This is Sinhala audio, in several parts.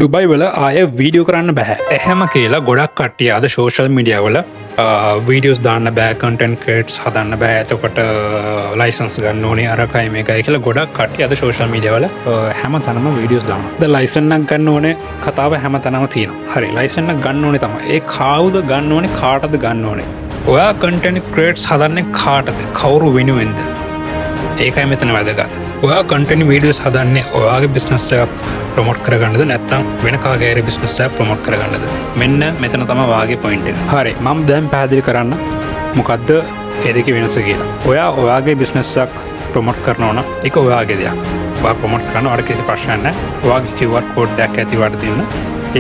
ඩුබයි වල ආය වීඩියෝ කරන්න බැහැ එහෙම කියලා ගොඩක් කට්ටිය අද සෝෂල් මීඩියා වල වීඩියෝස් දාන්න බෑ කන්ටෙන්ට් ක්‍රියේටර්ස් හදන්න බෑ එතකොට ලයිසන්ස් ගන්න ඕනේ අරකයි මේකයි කියලා ගොඩක් කට්ටිය අද සෝෂල් මීඩියා වල හැම තැනම වීඩියෝස් දානවා. ද ලයිසන් එකක් ගන්න ඕනේ කතාව හැම තැනම තියෙනවා. හරි ලයිසන් එකක් ගන්න ඕනේ තමයි. ඒ කවුද ගන්න ඕනේ කාටද ගන්න ඕනේ? ඔයා කන්ටෙන්ට් ක්‍රියේටර්ස් හදන්නේ කාටද? කවුරු වෙනුවෙන්ද? ඒකයි මෙතන වැදගත්. ඔයා කන්ටෙන්ට් වීඩියෝස් හදන්නේ ඔයාගේ බිස්නස් එකක් ප්‍රොමෝට් කරගන්නද නැත්නම් වෙන කාගේ බිස්නස් එකක් ප්‍රොමෝට් කරගන්නද? මෙන්න මෙතන තමයි වාගේ පොයින්ට් එක. හරි මම දැන් පැහැදිලි කරන්න මොකද්ද ඒ දෙකේ වෙනස කියලා. ඔයාගේ බිස්නස් එකක් ප්‍රොමෝට් කරනවා නම් ඒක ඔයාගේ දෙයක්. ඔයා ප්‍රොමෝට් කරනවා අර කිසි ප්‍රශ්නයක් නැහැ. ඔයාගේ QR code එකක් ඇති වට දෙන්න.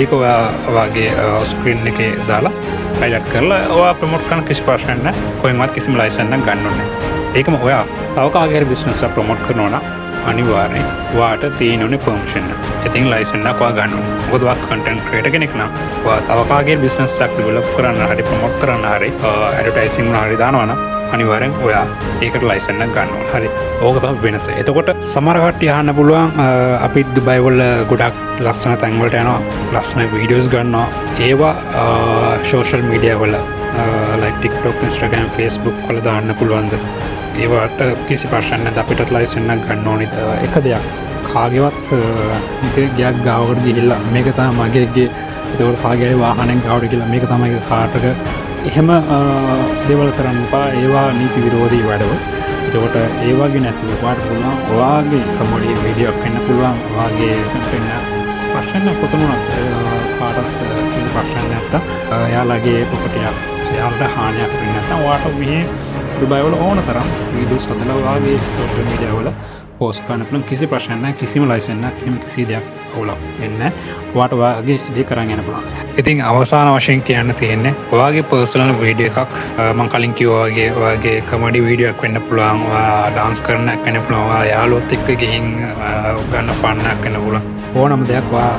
ඒක ඔයාගේ ස්ක්‍රීන් එකේ දාලා හයිලයිට් කරලා ඔයා ප්‍රොමෝට් කරන කිසි ප්‍රශ්නයක් නැහැ. කොහෙන්වත් කිසිම ලයිසන් එකක් ගන්න ඕනේ නැහැ. ඒකම ඔයා තව කාගේ බිස්නස් එකක් ප්‍රොමෝට් කරනවා නම් අනිවාර්යෙන් වාට තියෙනුනේ පර්මිෂන් එක. ඉතින් ලයිසන් එකක් ඔයා ගන්න ඕනේ. මොකද ඔයා කන්ටෙන්ට් ක්‍රියේටර් කෙනෙක් නම් ඔයා තව කාගේ බිස්නස් එකක් ඩෙවලොප් කරන්න හරි ප්‍රොමෝට් කරන්න හරි ඇඩ්වර්ටයිසින් හරි දානවා නම් අනිවාර්යෙන් ඔයා ඒකට ලයිසන් එකක් ගන්න ඕනේ. හරි. ඕක තමයි වෙනස. එතකොට සමහර කට්ටිය අහන්න පුළුවන් අපි දුබයි වල ගොඩක් ලස්සන තැන් වලට යනවා. ලස්සන වීඩියෝස් ගන්නවා. ඒවා සෝෂල් මීඩියා වල like TikTok, Instagram, Facebook වල දාන්න පුළුවන්ද? ඒවට කිසි ප්‍රශ්නයක් නැද්ද අපිට ලයිසන් එකක් ගන්න ඕනේ. එක දෙයක් කාගේවත් ගයක් ගාවට ගිහිල්ලා මේක තමයි මගේ ගේ ඒකවල කාගේ වාහනයක් ගාවට ගිහිල්ලා මේක තමයි කාටක එහෙම දේවල් කරන්න එපා. ඒවා නීති විරෝධී වැඩවල. ඒකට ඒ වගේ නැතුව වාට පුළුවන් ඔයාගේ කමඩි වීඩියෝ එකක් වෙන්න පුළුවන්. ඔයාගේ කන්ටෙන්ට් ප්‍රශ්න කොතනවත් කාටවත් කිසි ප්‍රශ්නයක් නැත්තම් එයාලගේ ප්‍රොපර්ටි එකක් එයාලට හානියක් වෙන්නේ නැත්තම් ඔයාට මෙහි දුබයි වල ඕන තරම් වීඩියෝස් හදලා ඔයාගේ සෝෂල් මීඩියා වල පෝස්ට් කරන්න පුළුවන්. කිසි ප්‍රශ්නයක් නැහැ. කිසිම ලයිසන් එකක් එහෙම කිසි දෙයක් අවුලක් වෙන්නේ නැහැ. ඔයාට ඔයාගේ දේ කරන් යන්න පුළුවන්. ඉතින් අවසාන වශයෙන් කියන්න තියෙන්නේ ඔයාගේ පර්සනල් වීඩියෝ එකක් මම කලින් කිව්වා වගේ ඔයාගේ කමඩි වීඩියෝ එකක් වෙන්න පුළුවන්. ඔයා ඩාන්ස් කරන එකක් වෙන්න පුළුවන්. ඔයා යාළුවොත් එක්ක ගිහින් ගන්න ෆන් එකක් වෙන්න පුළුවන්. ඕනම දෙයක් ඔයා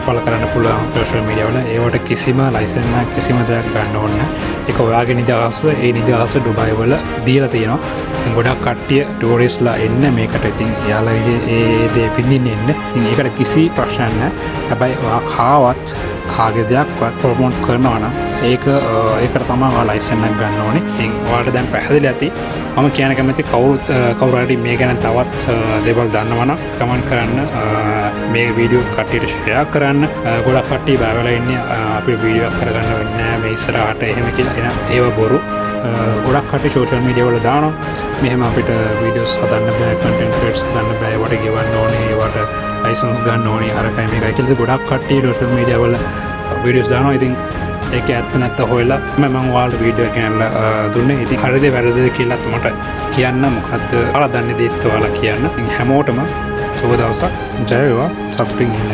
පල කරන්න පුළුවන් සෝෂල් මීඩියා වල. ඒවට කිසිම ලයිසන් එකක් කිසිම දෙයක් ගන්න ඕනේ නැහැ. ඒක ඔයාගේ නිදහස. ඒ නිදහස ඩුබයි වල දීලා තියෙනවා. ගොඩක් කට්ටිය ටූරිස්ට්ලා එන්න මේකට. ඉතින් එයාලගේ ඒ දේ විඳින්න එන්න. ඉතින් ඒකට කිසි ප්‍රශ්නයක් නැහැ. හැබැයි ඔයා කාවත් කාගේ දෙයක්වත් ප්‍රොමෝට් කරනවා නම් ඒකට තමයි ඔයා ලයිසන් එකක් ගන්න ඕනේ. ඉතින් ඔයාලට දැන් පැහැදිලි ඇති. මම කියන කැමති කවුරු හරි මේ ගැන තවත් දේවල් දන්නවා නම් කමෙන්ට් කරන්න. මේ වීඩියෝ කට්ටියට ෂෙයා කරන්න. ගොඩක් කට්ටිය බය වෙලා ඉන්නේ අපි වීඩියෝ එකක් කරගන්න වෙන්නේ නැහැ මේ ඉස්සරහට එහෙම කියලා. එන ඒව බොරු. ගොඩක් කට්ටිය සෝෂල් මීඩියා වල දානවා මෙහෙම අපිට වීඩියෝස් හදන්න බෑ කන්ටෙන්ට් ක්‍රියේටර්ස් හදන්න බෑ ඒවට ගෙවන්න ඕනේ ඒවට ලයිසන්ස් ගන්න ඕනේ අරකයි මේකයි කියලා ගොඩක් කට්ටිය සෝෂල් මීඩියා වල වීඩියෝස් දානවා. ඉතින් ඒක ඇත්ත නැත්ත හොයලා මම ඔයාලට වීඩියෝ එක ගෙනල්ලා දුන්නේ. ඉතින් හරිද වැරදිද කියලා මට කියන්න. මොකද්ද ඔයාලා දන්නේ දේත් ඔයාලා කියන්න. ඉතින් හැමෝටම සුබ දවසක්. ජය වේවා. සතුටින් ඉන්න.